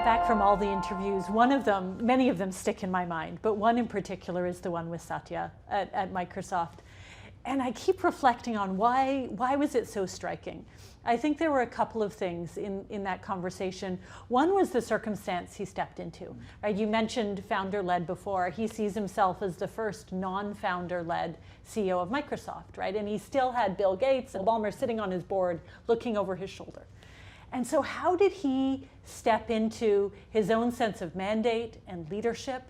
back from all the interviews, one of them, many of them stick in my mind, but one in particular is the one with Satya at Microsoft. And I keep reflecting on why was it so striking? I think there were a couple of things in that conversation. One was the circumstance he stepped into, right? You mentioned founder-led before. He sees himself as the first non-founder-led CEO of Microsoft, right? And he still had Bill Gates and Ballmer sitting on his board looking over his shoulder. And so how did he step into his own sense of mandate and leadership?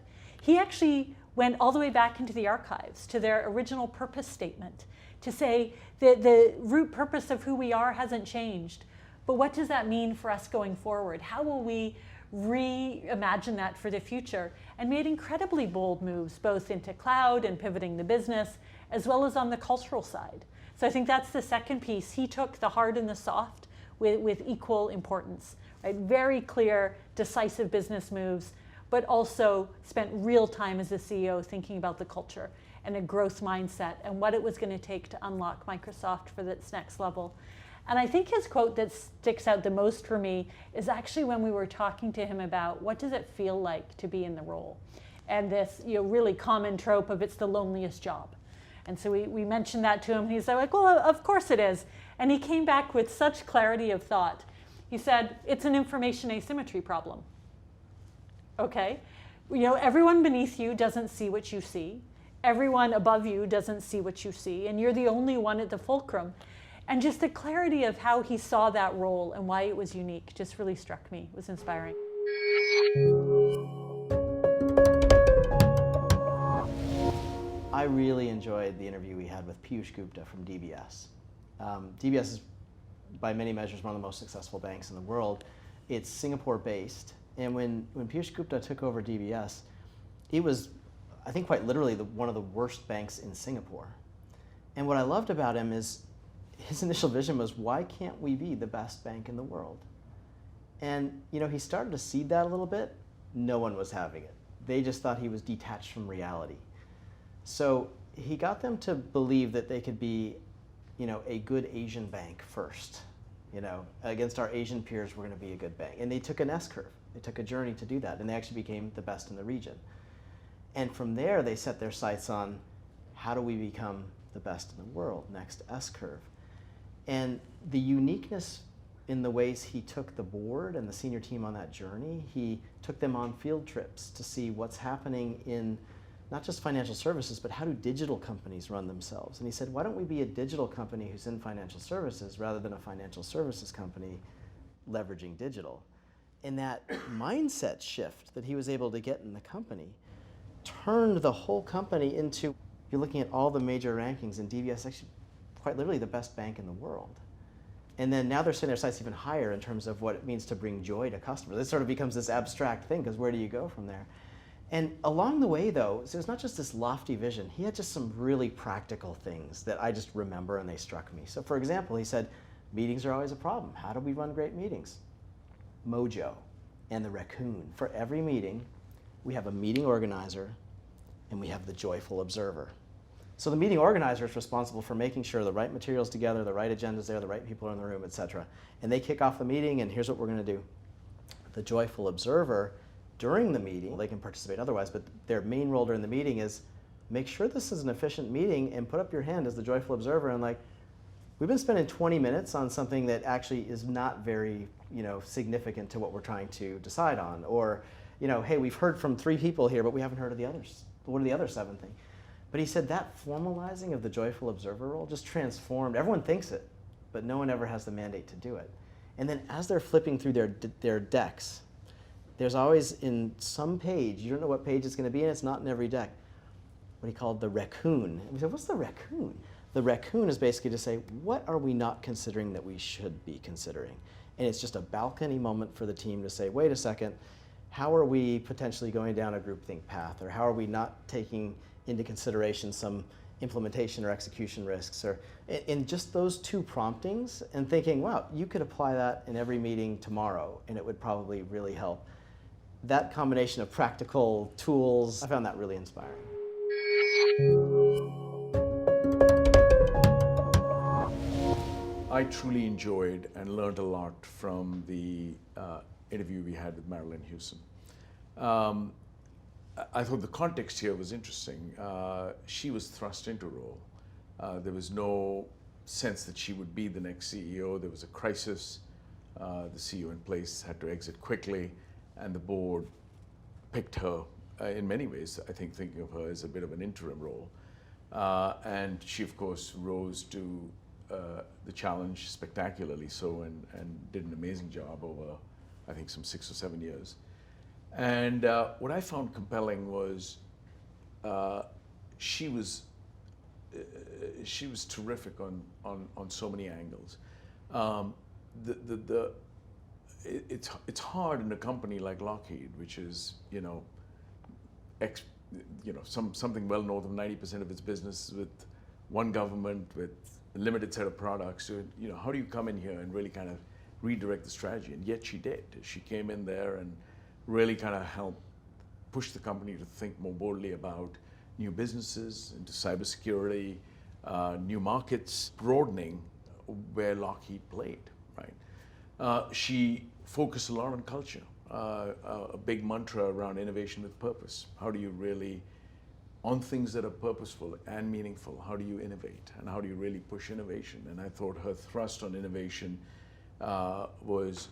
He actually went all the way back into the archives to their original purpose statement to say that the root purpose of who we are hasn't changed. But what does that mean for us going forward? How will we reimagine that for the future? And made incredibly bold moves, both into cloud and pivoting the business, as well as on the cultural side. So I think that's the second piece. He took the hard and the soft with equal importance, right? Very clear, decisive business moves, but also spent real time as a CEO thinking about the culture and a growth mindset and what it was going to take to unlock Microsoft for its next level. And I think his quote that sticks out the most for me is actually when we were talking to him about what does it feel like to be in the role? And this really common trope of it's the loneliest job. And so we mentioned that to him, and he's like, well, of course it is. And he came back with such clarity of thought. He said, it's an information asymmetry problem. Okay? Everyone beneath you doesn't see what you see. Everyone above you doesn't see what you see, and you're the only one at the fulcrum. And just the clarity of how he saw that role and why it was unique just really struck me. It was inspiring. I really enjoyed the interview we had with Piyush Gupta from DBS. DBS is, by many measures, one of the most successful banks in the world. It's Singapore-based, and when Piyush Gupta took over DBS, it was, I think quite literally, one of the worst banks in Singapore. And what I loved about him is his initial vision was, why can't we be the best bank in the world? And he started to seed that a little bit. No one was having it. They just thought he was detached from reality. So he got them to believe that they could be, a good Asian bank first. Against our Asian peers, we're going to be a good bank. And they took an S-curve. They took a journey to do that, and they actually became the best in the region. And from there, they set their sights on how do we become the best in the world, next S-curve. And the uniqueness in the ways he took the board and the senior team on that journey, he took them on field trips to see what's happening in not just financial services, but how do digital companies run themselves? And he said, why don't we be a digital company who's in financial services rather than a financial services company leveraging digital? And that mindset shift that he was able to get in the company turned the whole company into, you're looking at all the major rankings, and DBS actually quite literally the best bank in the world. And then now they're setting their sights even higher in terms of what it means to bring joy to customers. It sort of becomes this abstract thing, because where do you go from there? And along the way, though, so it's not just this lofty vision. He had just some really practical things that I just remember, and they struck me. So for example, he said, meetings are always a problem. How do we run great meetings? Mojo and the raccoon. For every meeting, we have a meeting organizer, and we have the joyful observer. So the meeting organizer is responsible for making sure the right material's together, the right agenda's there, the right people are in the room, etc. And they kick off the meeting, and here's what we're going to do. The joyful observer, during the meeting, they can participate otherwise, but their main role during the meeting is make sure this is an efficient meeting, and put up your hand as the joyful observer and we've been spending 20 minutes on something that actually is not very significant to what we're trying to decide on. Or, hey, we've heard from 3 people here, but we haven't heard of the others. What are the other 7 things? But he said that formalizing of the joyful observer role just transformed. Everyone thinks it, but no one ever has the mandate to do it. And then as they're flipping through their decks, there's always in some page, you don't know what page it's going to be in, it's not in every deck, what he called the raccoon. And we said, what's the raccoon? The raccoon is basically to say, what are we not considering that we should be considering? And it's just a balcony moment for the team to say, wait a second, how are we potentially going down a groupthink path? Or how are we not taking into consideration some implementation or execution risks? Or in just those 2 promptings, and thinking, wow, you could apply that in every meeting tomorrow, and it would probably really help. That combination of practical tools, I found that really inspiring. I truly enjoyed and learned a lot from the interview we had with Marilyn Hewson. I thought the context here was interesting. She was thrust into a role. There was no sense that she would be the next CEO. There was a crisis. The CEO in place had to exit quickly, and the board picked her in many ways, I think, thinking of her as a bit of an interim role. And she, of course, rose to the challenge spectacularly so, and did an amazing job over, I think, some 6 or 7 years. And what I found compelling was she was terrific on so many angles. It's hard in a company like Lockheed, which is something well north of 90% of its business with one government with a limited set of products. So, how do you come in here and really kind of redirect the strategy? And yet she did. She came in there and really kind of helped push the company to think more boldly about new businesses, into cybersecurity, new markets, broadening where Lockheed played, right? She focused a lot on culture, a big mantra around innovation with purpose. How do you really, on things that are purposeful and meaningful, how do you innovate? And how do you really push innovation? And I thought her thrust on innovation was,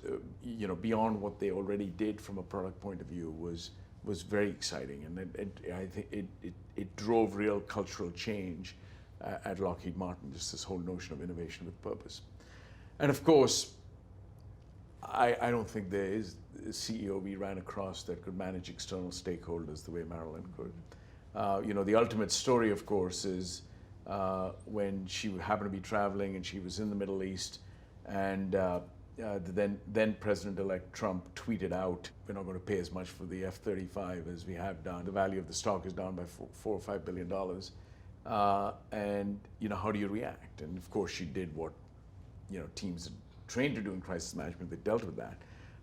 beyond what they already did from a product point of view, was very exciting, and I think it drove real cultural change at Lockheed Martin. Just this whole notion of innovation with purpose, and of course, I don't think there is a CEO we ran across that could manage external stakeholders the way Marilyn could. The ultimate story, of course, is when she happened to be traveling and she was in the Middle East. And then President-elect Trump tweeted out, "We're not going to pay as much for the F-35 as we have done. The value of the stock is down by $4 or $5 billion. And how do you react?" And of course, she did what teams are trained to do in crisis management. They dealt with that.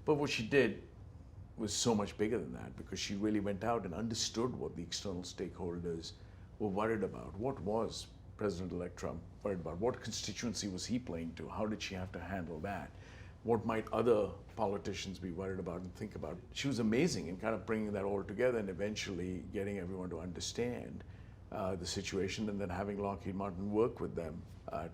But what she did was so much bigger than that, because she really went out and understood what the external stakeholders were worried about. What was President-elect Trump worried about? What constituency was he playing to? How did she have to handle that? What might other politicians be worried about and think about? She was amazing in kind of bringing that all together and eventually getting everyone to understand the situation, and then having Lockheed Martin work with them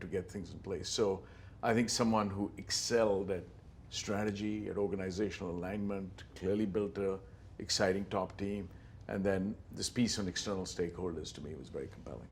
to get things in place. So I think someone who excelled at strategy, at organizational alignment, clearly built an exciting top team, and then this piece on external stakeholders, to me, was very compelling.